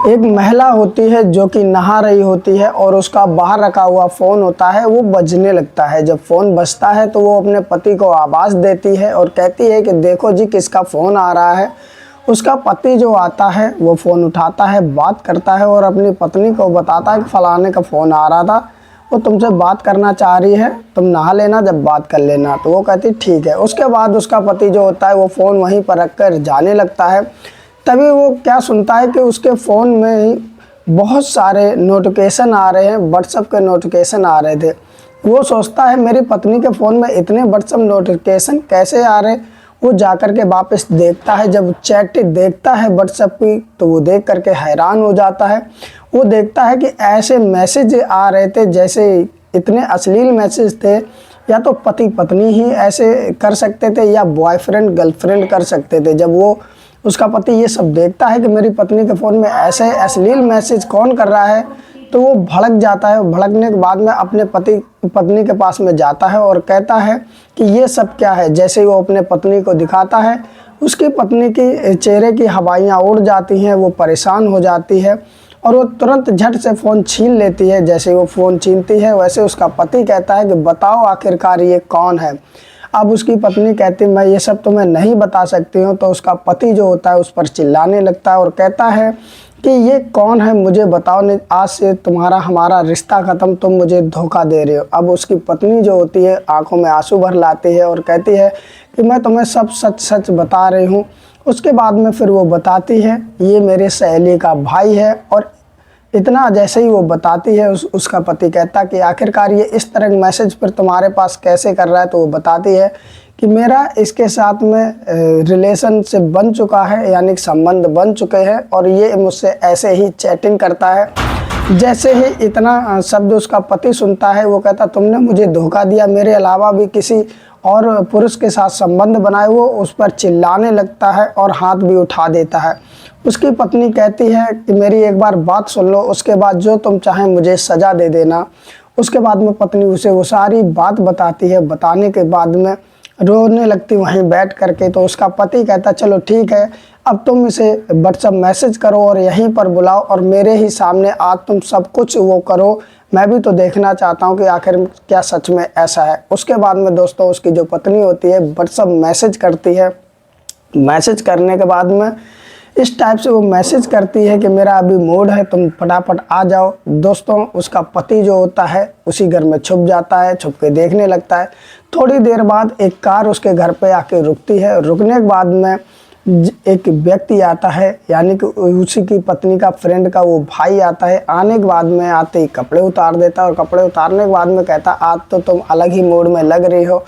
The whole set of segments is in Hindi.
एक महिला होती है जो कि नहा रही होती है और उसका बाहर रखा हुआ फ़ोन होता है वो बजने लगता है। जब फ़ोन बजता है तो वो अपने पति को आवाज़ देती है और कहती है कि देखो जी किसका फ़ोन आ रहा है। उसका पति जो आता है वो फ़ोन उठाता है, बात करता है और अपनी पत्नी को बताता है कि फ़लाने का फ़ोन आ रहा था, वो तुमसे बात करना चाह रही है, तुम नहा लेना, जब बात कर लेना। तो वो कहती ठीक है। उसके बाद उसका पति जो होता है वो फ़ोन वहीं पर रख कर जाने लगता है। तभी वो क्या सुनता है कि उसके फ़ोन में ही बहुत सारे नोटिफिकेशन आ रहे हैं, व्हाट्सएप के नोटिफिकेशन आ रहे थे। वो सोचता है मेरी पत्नी के फ़ोन में इतने व्हाट्सएप नोटिफिकेशन कैसे आ रहे। वो जाकर के वापस देखता है, जब चैट देखता है व्हाट्सएप की तो वो देख करके हैरान हो जाता है। वो देखता है कि ऐसे मैसेज आ रहे थे जैसे इतने अश्लील मैसेज थे, या तो पति पत्नी ही ऐसे कर सकते थे या बॉयफ्रेंड गर्लफ्रेंड कर सकते थे। जब वो उसका पति ये सब देखता है कि मेरी पत्नी के फ़ोन में ऐसे अश्लील मैसेज कौन कर रहा है, तो वो भड़क जाता है। भड़कने के बाद में अपने पत्नी के पास में जाता है और कहता है कि ये सब क्या है। जैसे ही वो अपने पत्नी को दिखाता है, उसकी पत्नी की चेहरे की हवाइयाँ उड़ जाती हैं, वो परेशान हो जाती है और वो तुरंत झट से फ़ोन छीन लेती है। जैसे वो फ़ोन छीनती है वैसे उसका पति कहता है कि बताओ आखिरकार ये कौन है। अब उसकी पत्नी कहती मैं ये सब तुम्हें नहीं बता सकती हूँ। तो उसका पति जो होता है उस पर चिल्लाने लगता है और कहता है कि ये कौन है, मुझे बताओ, नहीं आज से तुम्हारा हमारा रिश्ता ख़त्म, तुम मुझे धोखा दे रहे हो। अब उसकी पत्नी जो होती है आंखों में आंसू भर लाती है और कहती है कि मैं तुम्हें सब सच सच बता रही हूँ। उसके बाद में फिर वो बताती है ये मेरे सहेली का भाई है। और इतना जैसे ही वो बताती है उसका पति कहता कि आखिरकार ये इस तरह मैसेज फिर तुम्हारे पास कैसे कर रहा है। तो वो बताती है कि मेरा इसके साथ में रिलेशनशिप बन चुका है, यानी कि संबंध बन चुके हैं और ये मुझसे ऐसे ही चैटिंग करता है। जैसे ही इतना शब्द उसका पति सुनता है वो कहता तुमने मुझे धोखा दिया, मेरे अलावा भी किसी और पुरुष के साथ संबंध बनाए। वो उस पर चिल्लाने लगता है और हाथ भी उठा देता है। उसकी पत्नी कहती है कि मेरी एक बार बात सुन लो, उसके बाद जो तुम चाहें मुझे सज़ा दे देना। उसके बाद में पत्नी उसे वो सारी बात बताती है। बताने के बाद में रोने लगती वहीं बैठ करके। तो उसका पति कहता चलो ठीक है, अब तुम इसे व्हाट्सएप मैसेज करो और यहीं पर बुलाओ और मेरे ही सामने आज तुम सब कुछ वो करो, मैं भी तो देखना चाहता हूँ कि आखिर क्या सच में ऐसा है। उसके बाद में दोस्तों उसकी जो पत्नी होती है व्हाट्सएप मैसेज करती है। मैसेज करने के बाद में इस टाइप से वो मैसेज करती है कि मेरा अभी मूड है, तुम फटाफट आ जाओ। दोस्तों उसका पति जो होता है उसी घर में छुप जाता है, छुप के देखने लगता है। थोड़ी देर बाद एक कार उसके घर पे आके रुकती है। रुकने के बाद में एक व्यक्ति आता है, यानी कि उसी की पत्नी का फ्रेंड का वो भाई आता है। आने के बाद में आते ही कपड़े उतार देता है और कपड़े उतारने के बाद में कहता आज तो तुम अलग ही मूड में लग रही हो।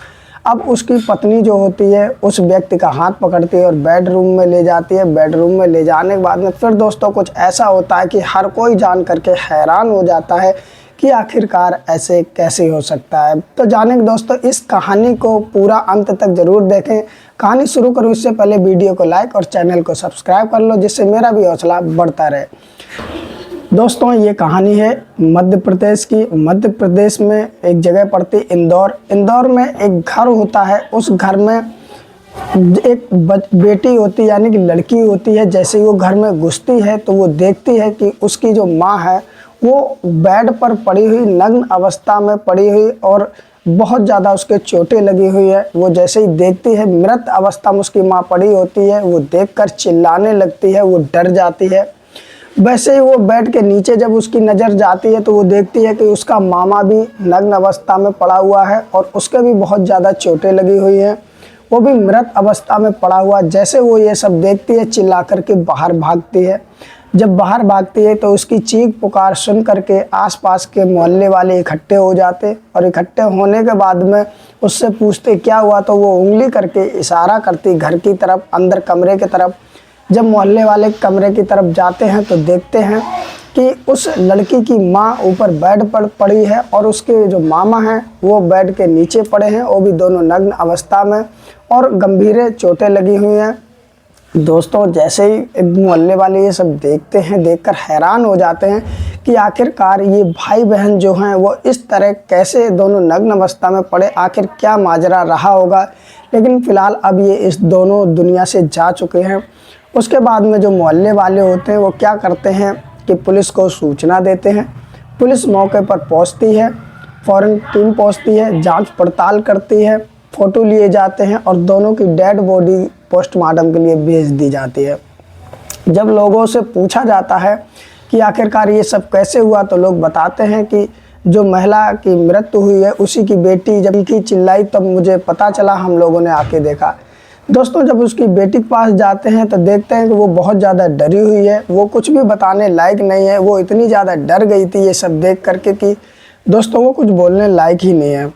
अब उसकी पत्नी जो होती है उस व्यक्ति का हाथ पकड़ती है और बेडरूम में ले जाती है। बेडरूम में ले जाने के बाद में फिर दोस्तों कुछ ऐसा होता है कि हर कोई जान करके हैरान हो जाता है कि आखिरकार ऐसे कैसे हो सकता है। तो जाने के दोस्तों इस कहानी को पूरा अंत तक ज़रूर देखें। कहानी शुरू करूँ इससे पहले वीडियो को लाइक और चैनल को सब्सक्राइब कर लो, जिससे मेरा भी हौसला बढ़ता रहे। दोस्तों ये कहानी है मध्य प्रदेश की। मध्य प्रदेश में एक जगह पड़ती इंदौर। इंदौर में एक घर होता है। उस घर में एक बेटी होती है, यानी कि लड़की होती है। जैसे ही वो घर में घुसती है तो वो देखती है कि उसकी जो माँ है वो बेड पर पड़ी हुई, नग्न अवस्था में पड़ी हुई और बहुत ज़्यादा उसके चोटें लगी हुई है। वो जैसे ही देखती है मृत अवस्था में उसकी माँ पड़ी होती है, वो देखकर चिल्लाने लगती है, वो डर जाती है। वैसे ही वो बेड के नीचे जब उसकी नज़र जाती है तो वो देखती है कि उसका मामा भी नग्न अवस्था में पड़ा हुआ है और उसके भी बहुत ज़्यादा चोटें लगी हुई हैं, वो भी मृत अवस्था में पड़ा हुआ। जैसे वो ये सब देखती है चिल्ला करके बाहर भागती है। जब बाहर भागती है तो उसकी चीख पुकार सुन करके आसपास के मोहल्ले वाले इकट्ठे हो जाते और इकट्ठे होने के बाद में उससे पूछते क्या हुआ। तो वो उंगली करके इशारा करती घर की तरफ, अंदर कमरे की तरफ। जब मोहल्ले वाले कमरे की तरफ जाते हैं तो देखते हैं कि उस लड़की की माँ ऊपर बेड पर पड़ी है और उसके जो मामा हैं वो बेड के नीचे पड़े हैं, वो भी दोनों नग्न अवस्था में और गंभीर चोटें लगी हुई हैं। दोस्तों जैसे ही मोहल्ले वाले ये सब देखते हैं, देखकर हैरान हो जाते हैं कि आखिरकार ये भाई बहन जो हैं वो इस तरह कैसे दोनों नग्न अवस्था में पड़े, आखिर क्या माजरा रहा होगा। लेकिन फ़िलहाल अब ये इस दोनों दुनिया से जा चुके हैं उसके बाद में जो मोहल्ले वाले होते हैं वो क्या करते हैं कि पुलिस को सूचना देते हैं। पुलिस मौके पर पहुंचती है, फ़ौरन टीम पहुंचती है, जांच पड़ताल करती है, फ़ोटो लिए जाते हैं और दोनों की डेड बॉडी पोस्टमार्टम के लिए भेज दी जाती है। जब लोगों से पूछा जाता है कि आखिरकार ये सब कैसे हुआ, तो लोग बताते हैं कि जो महिला की मृत्यु हुई है उसी की बेटी जब की चिल्लाई तब मुझे पता चला, हम लोगों ने आके देखा। दोस्तों जब उसकी बेटी के पास जाते हैं तो देखते हैं कि वो बहुत ज़्यादा डरी हुई है, वो कुछ भी बताने लायक नहीं है। वो इतनी ज़्यादा डर गई थी ये सब देख करके कि दोस्तों वो कुछ बोलने लायक ही नहीं है।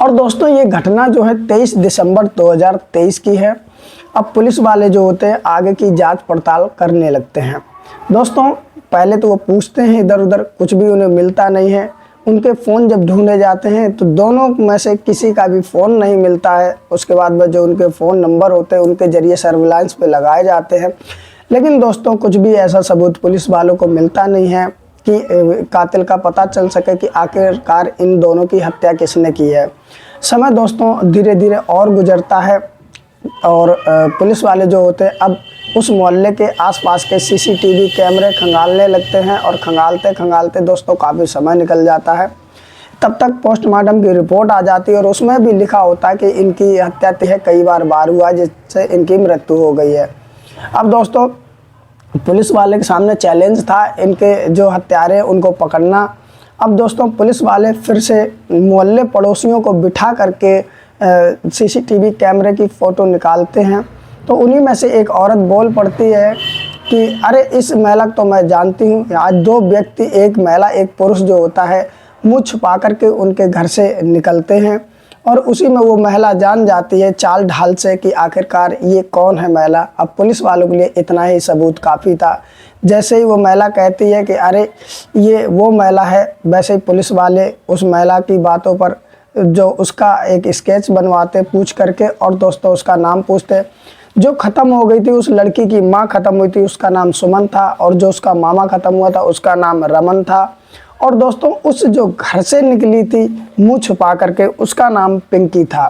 और दोस्तों ये घटना जो है 23 दिसंबर 2023 की है। अब पुलिस वाले जो होते हैं आगे की जांच पड़ताल करने लगते हैं। दोस्तों पहले तो वो पूछते हैं इधर उधर, कुछ भी उन्हें मिलता नहीं है। उनके फ़ोन जब ढूंढे जाते हैं तो दोनों में से किसी का भी फ़ोन नहीं मिलता है। उसके बाद में जो उनके फ़ोन नंबर होते हैं उनके ज़रिए सर्विलांस पे लगाए जाते हैं, लेकिन दोस्तों कुछ भी ऐसा सबूत पुलिस वालों को मिलता नहीं है कि कातिल का पता चल सके कि आखिरकार इन दोनों की हत्या किसने की है। समय दोस्तों धीरे धीरे और गुजरता है और पुलिस वाले जो होते हैं अब उस मोहल्ले के आसपास के सीसीटीवी कैमरे खंगालने लगते हैं और खंगालते खंगालते दोस्तों काफ़ी समय निकल जाता है। तब तक पोस्टमार्टम की रिपोर्ट आ जाती है और उसमें भी लिखा होता है कि इनकी हत्या कई बार हुआ जिससे इनकी मृत्यु हो गई है। अब दोस्तों पुलिस वाले के सामने चैलेंज था इनके जो हत्यारे उनको पकड़ना। अब दोस्तों पुलिस वाले फिर से मोहल्ले पड़ोसियों को बिठा करके सीसीटीवी कैमरे की फ़ोटो निकालते हैं। तो उन्हीं में से एक औरत बोल पड़ती है कि अरे इस महिला को तो मैं जानती हूँ। आज दो व्यक्ति, एक महिला एक पुरुष जो होता है, मुँह छुपा करके उनके घर से निकलते हैं और उसी में वो महिला जान जाती है चाल ढाल से कि आखिरकार ये कौन है महिला। अब पुलिस वालों के लिए इतना ही सबूत काफ़ी था। जैसे ही वो महिला कहती है कि अरे ये वो महिला है, वैसे ही पुलिस वाले उस महिला की बातों पर जो उसका एक स्केच बनवाते पूछ करके और दोस्तों उसका नाम पूछते। जो ख़त्म हो गई थी उस लड़की की माँ ख़त्म हुई थी, उसका नाम सुमन था और जो उसका मामा ख़त्म हुआ था उसका नाम रमन था। और दोस्तों उस जो घर से निकली थी मुंह छुपा करके उसका नाम पिंकी था।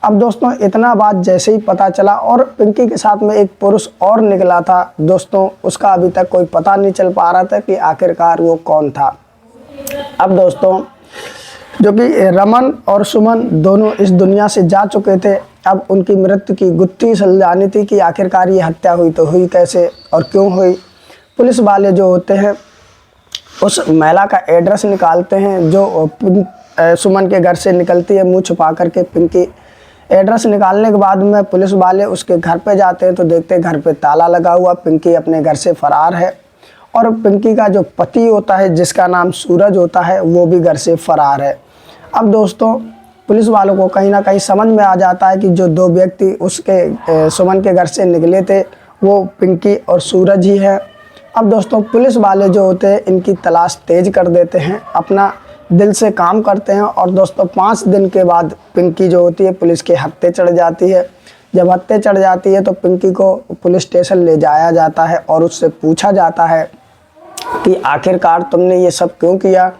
अब दोस्तों इतना बात जैसे ही पता चला और पिंकी के साथ में एक पुरुष और निकला था दोस्तों, उसका अभी तक कोई पता नहीं चल पा रहा था कि आखिरकार वो कौन था। अब दोस्तों जो कि रमन और सुमन दोनों इस दुनिया से जा चुके थे, अब उनकी मृत्यु की गुत्थी सुलझानी थी कि आखिरकार ये हत्या हुई तो हुई कैसे और क्यों हुई। पुलिस वाले जो होते हैं उस महिला का एड्रेस निकालते हैं जो सुमन के घर से निकलती है मुंह छुपा करके पिंकी। एड्रेस निकालने के बाद में पुलिस वाले उसके घर पे जाते हैं तो देखते हैं घर पे ताला लगा हुआ, पिंकी अपने घर से फरार है और पिंकी का जो पति होता है जिसका नाम सूरज होता है वो भी घर से फरार है। अब दोस्तों पुलिस वालों को कहीं ना कहीं समझ में आ जाता है कि जो दो व्यक्ति उसके सुमन के घर से निकले थे वो पिंकी और सूरज ही है। अब दोस्तों पुलिस वाले जो होते हैं इनकी तलाश तेज कर देते हैं, अपना दिल से काम करते हैं और दोस्तों 5 दिन के बाद पिंकी जो होती है पुलिस के हत्थे चढ़ जाती है। जब हत्थे चढ़ जाती है तो पिंकी को पुलिस स्टेशन ले जाया जाता है और उससे पूछा जाता है कि आखिरकार तुमने ये सब क्यों किया।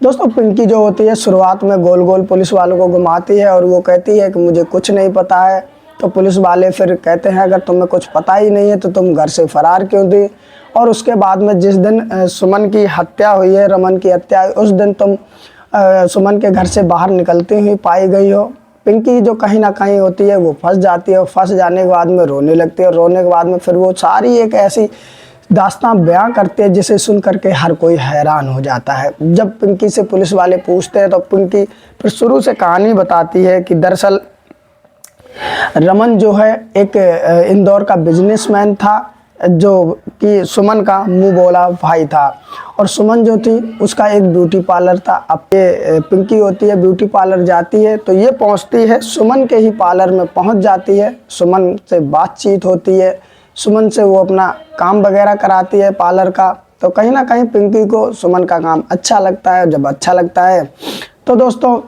दोस्तों पिंकी जो होती है शुरुआत में गोल गोल पुलिस वालों को घुमाती है और वो कहती है कि मुझे कुछ नहीं पता है। तो पुलिस वाले फिर कहते हैं अगर तुम्हें कुछ पता ही नहीं है तो तुम घर से फरार क्यों थी। और उसके बाद में जिस दिन सुमन की हत्या हुई है, रमन की हत्या हुई, उस दिन तुम सुमन के घर से बाहर निकलती हुई पाई गई हो। पिंकी जो कहीं ना कहीं होती है वो फंस जाती है और फंस जाने के बाद में रोने लगती है और रोने के बाद में फिर वो सारी एक ऐसी दास्तां बयां करते हैं जिसे सुन करके हर कोई हैरान हो जाता है। जब पिंकी से पुलिस वाले पूछते हैं तो पिंकी फिर शुरू से कहानी बताती है कि दरअसल रमन जो है एक इंदौर का बिजनेसमैन था जो कि सुमन का मुंह बोला भाई था और सुमन जो थी उसका एक ब्यूटी पार्लर था। अब ये पिंकी होती है ब्यूटी पार्लर जाती है तो ये पहुंचती है सुमन के ही पार्लर में पहुंच जाती है, सुमन से बातचीत होती है, सुमन से वो अपना काम वगैरह कराती है पार्लर का। तो कहीं ना कहीं पिंकी को सुमन का काम अच्छा लगता है। जब अच्छा लगता है तो दोस्तों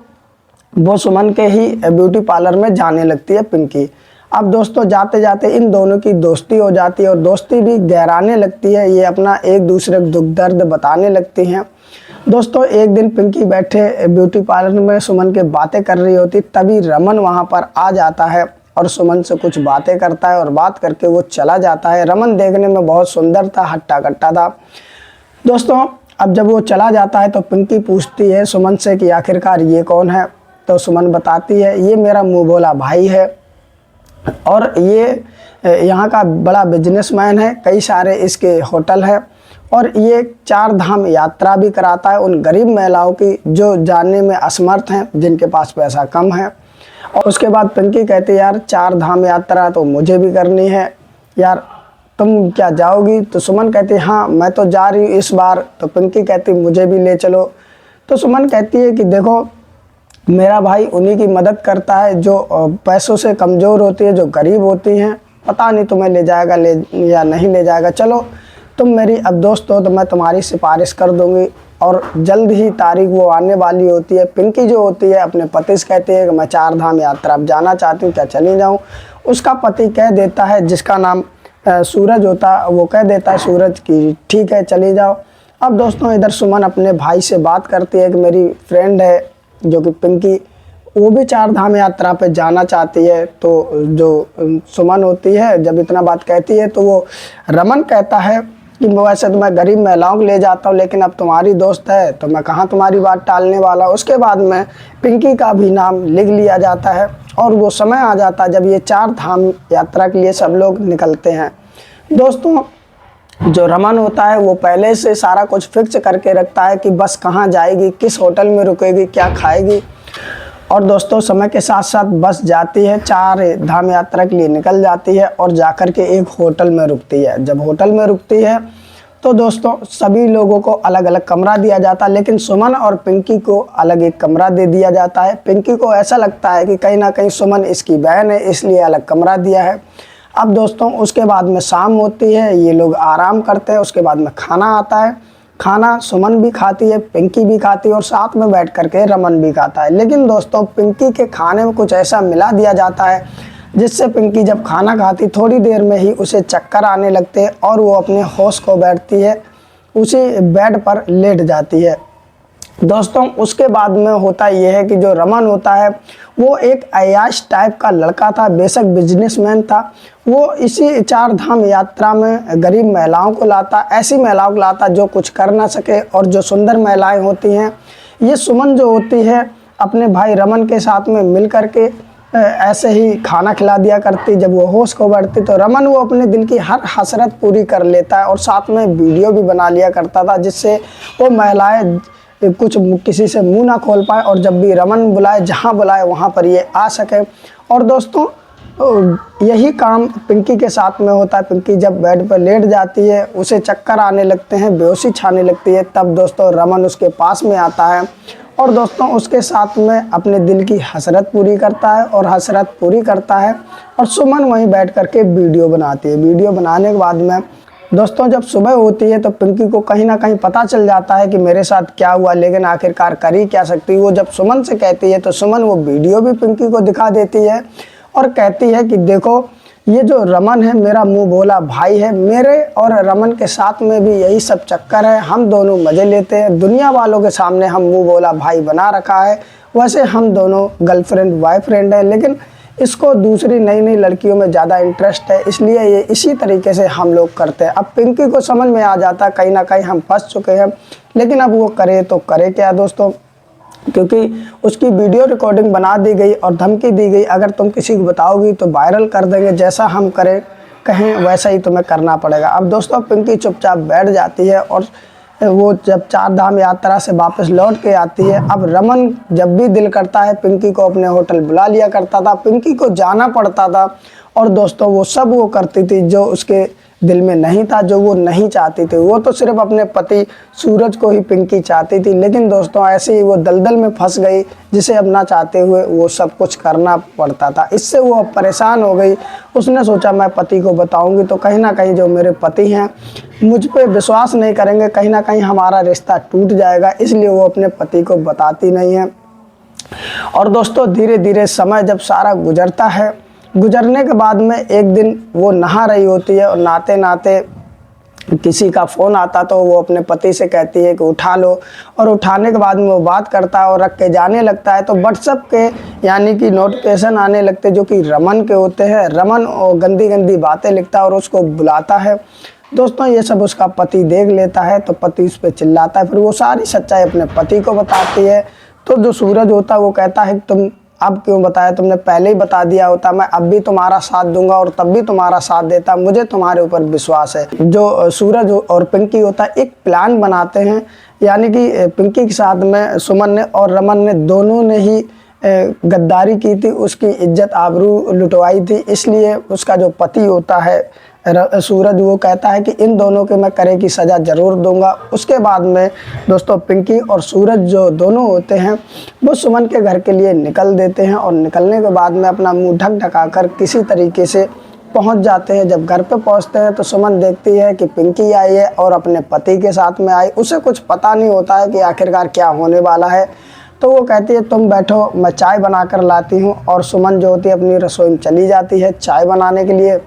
वो सुमन के ही ब्यूटी पार्लर में जाने लगती है पिंकी। अब दोस्तों जाते जाते इन दोनों की दोस्ती हो जाती है और दोस्ती भी गहराने लगती है। ये अपना एक दूसरे को दुख दर्द बताने लगती हैं। दोस्तों एक दिन पिंकी बैठे ब्यूटी पार्लर में सुमन के बातें कर रही होती, तभी रमन वहाँ पर आ जाता है और सुमन से कुछ बातें करता है और बात करके वो चला जाता है। रमन देखने में बहुत सुंदर था, हट्टा कट्टा था। दोस्तों अब जब वो चला जाता है तो पिंकी पूछती है सुमन से कि आखिरकार ये कौन है। तो सुमन बताती है ये मेरा मुँह बोला भाई है और ये यहाँ का बड़ा बिजनेसमैन है, कई सारे इसके होटल है और ये 4 धाम यात्रा भी कराता है उन गरीब महिलाओं की जो जाने में असमर्थ हैं, जिनके पास पैसा कम है। और उसके बाद पिंकी कहती है यार 4 धाम यात्रा तो मुझे भी करनी है यार, तुम क्या जाओगी? तो सुमन कहती है हाँ मैं तो जा रही हूँ इस बार। तो पिंकी कहती मुझे भी ले चलो। तो सुमन कहती है कि देखो मेरा भाई उन्हीं की मदद करता है जो पैसों से कमज़ोर होती है, जो गरीब होती हैं। पता नहीं तुम्हें ले जाएगा या नहीं ले जाएगा, चलो तुम मेरी अब दोस्त हो तो मैं तुम्हारी सिफारिश कर दूंगी। और जल्द ही तारीख वो आने वाली होती है। पिंकी जो होती है अपने पति से कहती है कि मैं 4 धाम यात्रा अब जाना चाहती हूँ, क्या चली जाऊँ? उसका पति कह देता है, जिसका नाम सूरज होता, वो कह देता है सूरज की ठीक है चली जाओ। अब दोस्तों इधर सुमन अपने भाई से बात करती है कि मेरी फ्रेंड है जो कि पिंकी, वो भी 4 धाम यात्रा पे जाना चाहती है। तो जो सुमन होती है जब इतना बात कहती है तो वो रमन कहता है कि वैसे तो मैं गरीब महिलाओं को ले जाता हूँ, लेकिन अब तुम्हारी दोस्त है तो मैं कहाँ तुम्हारी बात टालने वाला। उसके बाद में पिंकी का भी नाम लिख लिया जाता है और वो समय आ जाता है जब ये 4 धाम यात्रा के लिए सब लोग निकलते हैं। दोस्तों जो रमन होता है वो पहले से सारा कुछ फिक्स करके रखता है कि बस कहाँ जाएगी, किस होटल में रुकेगी, क्या खाएगी। और दोस्तों समय के साथ साथ बस जाती है, 4 धाम यात्रा के लिए निकल जाती है और जाकर के एक होटल में रुकती है। जब होटल में रुकती है तो दोस्तों सभी लोगों को अलग अलग कमरा दिया जाता है, लेकिन सुमन और पिंकी को अलग एक कमरा दे दिया जाता है। पिंकी को ऐसा लगता है कि कहीं ना कहीं सुमन इसकी बहन है, इसलिए अलग कमरा दिया है। अब दोस्तों उसके बाद में शाम होती है, ये लोग आराम करते हैं। उसके बाद में खाना आता है, खाना सुमन भी खाती है, पिंकी भी खाती है और साथ में बैठ करके रमन भी खाता है। लेकिन दोस्तों पिंकी के खाने में कुछ ऐसा मिला दिया जाता है जिससे पिंकी जब खाना खाती थोड़ी देर में ही उसे चक्कर आने लगते हैं और वो अपने होश खो बैठती है, उसी बेड पर लेट जाती है। दोस्तों उसके बाद में होता यह है कि जो रमन होता है वो एक अय्याश टाइप का लड़का था, बेशक बिजनेसमैन था। वो इसी 4 धाम यात्रा में गरीब महिलाओं को लाता, ऐसी महिलाओं को लाता जो कुछ कर ना सके और जो सुंदर महिलाएं होती हैं। ये सुमन जो होती है अपने भाई रमन के साथ में मिल करके ऐसे ही खाना खिला दिया करती। जब वो होश को बढ़ती तो रमन वो अपने दिल की हर हसरत पूरी कर लेता है और साथ में वीडियो भी बना लिया करता था, जिससे वो महिलाएं कुछ किसी से मुंह ना खोल पाए और जब भी रमन बुलाए, जहां बुलाए वहां पर ये आ सके। और दोस्तों यही काम पिंकी के साथ में होता है। पिंकी जब बेड पर लेट जाती है, उसे चक्कर आने लगते हैं, बेहोशी छाने लगती है, तब दोस्तों रमन उसके पास में आता है और दोस्तों उसके साथ में अपने दिल की हसरत पूरी करता है और हसरत पूरी करता है। और सुमन वहीं बैठ करके वीडियो बनाती है। वीडियो बनाने के बाद में दोस्तों जब सुबह होती है तो पिंकी को कहीं ना कहीं पता चल जाता है कि मेरे साथ क्या हुआ, लेकिन आखिरकार कर ही क्या सकती है। वो जब सुमन से कहती है तो सुमन वो वीडियो भी पिंकी को दिखा देती है और कहती है कि देखो ये जो रमन है मेरा मुंह बोला भाई है, मेरे और रमन के साथ में भी यही सब चक्कर है, हम दोनों मज़े लेते हैं, दुनिया वालों के सामने हम मुंह बोला भाई बना रखा है। वैसे हम दोनों गर्लफ्रेंड बॉयफ्रेंड हैं, लेकिन इसको दूसरी नई नई लड़कियों में ज़्यादा इंटरेस्ट है, इसलिए ये इसी तरीके से हम लोग करते हैं। अब पिंकी को समझ में आ जाता कहीं ना कहीं हम फंस चुके हैं, लेकिन अब वो करे तो करे क्या दोस्तों, क्योंकि उसकी वीडियो रिकॉर्डिंग बना दी गई और धमकी दी गई अगर तुम किसी को बताओगी तो वायरल कर देंगे, जैसा हम करें कहें वैसा ही तुम्हें करना पड़ेगा। अब दोस्तों पिंकी चुपचाप बैठ जाती है और वो जब 4 धाम यात्रा से वापस लौट के आती है। अब रमन जब भी दिल करता है पिंकी को अपने होटल बुला लिया करता था, पिंकी को जाना पड़ता था और दोस्तों वो सब वो करती थी जो उसके दिल में नहीं था, जो वो नहीं चाहती थी। वो तो सिर्फ अपने पति सूरज को ही पिंकी चाहती थी, लेकिन दोस्तों ऐसे ही वो दलदल में फंस गई जिसे अब ना चाहते हुए वो सब कुछ करना पड़ता था। इससे वो अब परेशान हो गई। उसने सोचा मैं पति को बताऊंगी तो कहीं ना कहीं जो मेरे पति हैं मुझ पे विश्वास नहीं करेंगे, कहीं ना कहीं हमारा रिश्ता टूट जाएगा, इसलिए वो अपने पति को बताती नहीं है। और दोस्तों धीरे धीरे समय जब सारा गुजरता है, गुजरने के बाद में एक दिन वो नहा रही होती है और नहाते नहाते किसी का फ़ोन आता तो वो अपने पति से कहती है कि उठा लो, और उठाने के बाद में वो बात करता है और रख के जाने लगता है। तो व्हाट्सएप के यानी कि नोटिफिकेशन आने लगते जो कि रमन के होते हैं। रमन गंदी गंदी बातें लिखता है और उसको बुलाता है। दोस्तों ये सब उसका पति देख लेता है तो पति उस पर चिल्लाता है। फिर वो सारी सच्चाई अपने पति को बताती है। तो जो सूरज होता है वो कहता है कि तुम अब क्यों बताया, तुमने पहले ही बता दिया होता, मैं अब भी तुम्हारा साथ दूंगा और तब भी तुम्हारा साथ देता, मुझे तुम्हारे ऊपर विश्वास है। जो सूरज और पिंकी होता है एक प्लान बनाते हैं, यानी कि पिंकी के साथ में सुमन ने और रमन ने दोनों ने ही गद्दारी की थी, उसकी इज्जत आबरू लुटवाई थी। इसलिए उसका जो पति होता है सूरज वो कहता है कि इन दोनों के मैं करे की सज़ा ज़रूर दूंगा। उसके बाद में दोस्तों पिंकी और सूरज जो दोनों होते हैं वो सुमन के घर के लिए निकल देते हैं, और निकलने के बाद में अपना मुंह ढक ढका कर किसी तरीके से पहुंच जाते हैं। जब घर पे पहुंचते हैं तो सुमन देखती है कि पिंकी आई है और अपने पति के साथ में आई। उसे कुछ पता नहीं होता है कि आखिरकार क्या होने वाला है। तो वो कहती है तुम बैठो, मैं चाय बना कर लाती हूँ, और सुमन जो होती है अपनी रसोई में चली जाती है चाय बनाने के लिए।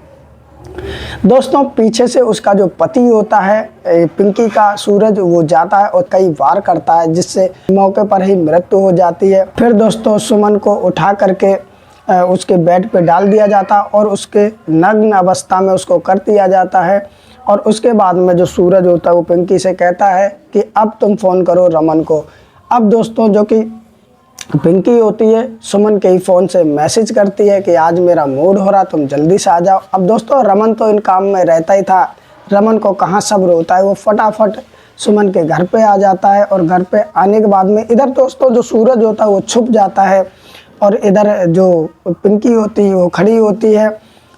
दोस्तों पीछे से उसका जो पति होता है पिंकी का सूरज, वो जाता है और कई वार करता है जिससे मौके पर ही मृत्यु हो जाती है। फिर दोस्तों सुमन को उठा करके उसके बेड पे डाल दिया जाता और उसके नग्न अवस्था में उसको कर दिया जाता है। और उसके बाद में जो सूरज होता है वो पिंकी से कहता है कि अब तुम फ़ोन करो रमन को। अब दोस्तों जो कि पिंकी होती है सुमन के ही फ़ोन से मैसेज करती है कि आज मेरा मूड हो रहा, तुम जल्दी से आ जाओ। अब दोस्तों रमन तो इन काम में रहता ही था, रमन को कहाँ सब्र होता है, वो फटाफट सुमन के घर पे आ जाता है। और घर पे आने के बाद में इधर दोस्तों जो सूरज होता है वो छुप जाता है, और इधर जो पिंकी होती है वो खड़ी होती है।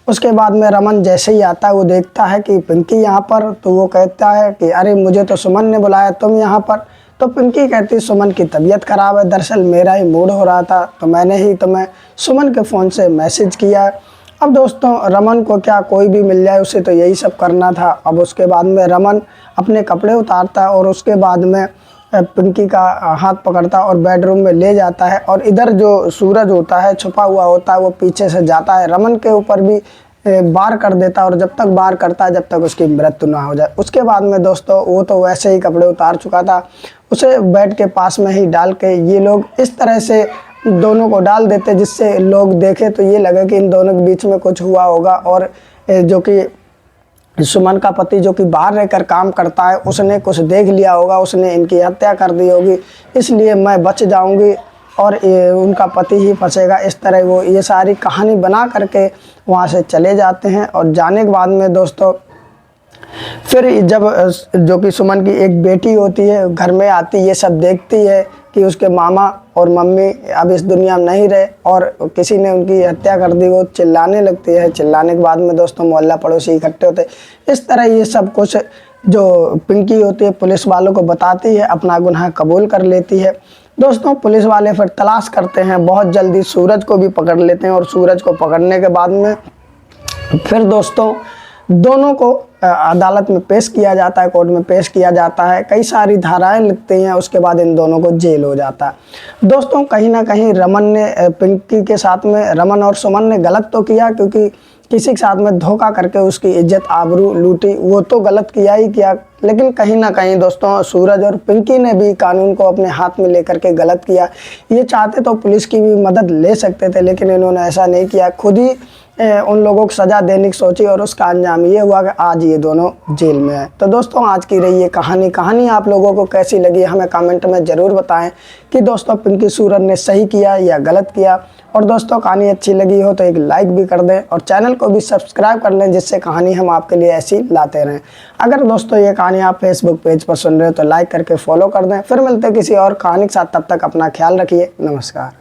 उसके बाद में रमन जैसे ही आता है वो देखता है कि पिंकी यहाँ पर, तो वो कहता है कि अरे मुझे तो सुमन ने बुलाया, तुम यहाँ पर। तो पिंकी कहती सुमन की तबीयत ख़राब है, दरअसल मेरा ही मूड हो रहा था तो मैंने ही तुम्हें सुमन के फ़ोन से मैसेज किया है। अब दोस्तों रमन को क्या कोई भी मिल जाए उसे तो यही सब करना था। अब उसके बाद में रमन अपने कपड़े उतारता है और उसके बाद में पिंकी का हाथ पकड़ता और बेडरूम में ले जाता है। और इधर जो सूरज होता है छुपा हुआ होता है वो पीछे से जाता है रमन के ऊपर भी बार कर देता है, और जब तक बार करता है जब तक उसकी मृत्यु ना हो जाए। उसके बाद में दोस्तों वो तो वैसे ही कपड़े उतार चुका था, उसे बेड के पास में ही डाल के ये लोग इस तरह से दोनों को डाल देते जिससे लोग देखें तो ये लगे कि इन दोनों के बीच में कुछ हुआ होगा। और जो कि सुमन का पति जो कि बाहर रहकर काम करता है उसने कुछ देख लिया होगा, उसने इनकी हत्या कर दी होगी, इसलिए मैं बच जाऊंगी और उनका पति ही फंसेगा। इस तरह वो ये सारी कहानी बना करके वहाँ से चले जाते हैं। और जाने के बाद में दोस्तों फिर जब जो कि सुमन की एक बेटी होती है घर में आती, ये सब देखती है कि उसके मामा और मम्मी अब इस दुनिया में नहीं रहे और किसी ने उनकी हत्या कर दी, वो चिल्लाने लगती है। चिल्लाने के बाद में दोस्तों मोहल्ला पड़ोसी इकट्ठे होते हैं। इस तरह ये सब कुछ जो पिंकी होती है पुलिस वालों को बताती है, अपना गुनाह कबूल कर लेती है। दोस्तों पुलिस वाले फिर तलाश करते हैं, बहुत जल्दी सूरज को भी पकड़ लेते हैं। और सूरज को पकड़ने के बाद में फिर दोस्तों दोनों को अदालत में पेश किया जाता है, कोर्ट में पेश किया जाता है। कई सारी धाराएं लिखते हैं, उसके बाद इन दोनों को जेल हो जाता है। दोस्तों कहीं ना कहीं रमन ने पिंकी के साथ में, रमन और सुमन ने गलत तो किया, क्योंकि किसी के साथ में धोखा करके उसकी इज्जत आबरू लूटी, वो तो गलत किया ही किया। लेकिन कहीं ना कहीं दोस्तों सूरज और पिंकी ने भी कानून को अपने हाथ में लेकर के गलत किया। ये चाहते तो पुलिस की भी मदद ले सकते थे, लेकिन इन्होंने ऐसा नहीं किया, खुद ही उन लोगों को सज़ा देने की सोची और उसका अंजाम ये हुआ कि आज ये दोनों जेल में है। तो दोस्तों आज की रही ये कहानी आप लोगों को कैसी लगी हमें कमेंट में ज़रूर बताएं कि दोस्तों पिंकी सूरज ने सही किया या गलत किया। और दोस्तों कहानी अच्छी लगी हो तो एक लाइक भी कर दें और चैनल को भी सब्सक्राइब कर लें, जिससे कहानी हम आपके लिए ऐसी लाते रहें। अगर दोस्तों ये कहानी आप फेसबुक पेज पर सुन रहे हो तो लाइक करके फॉलो कर दें। फिर मिलते हैं किसी और कहानी के साथ, तब तक अपना ख्याल रखिए। नमस्कार।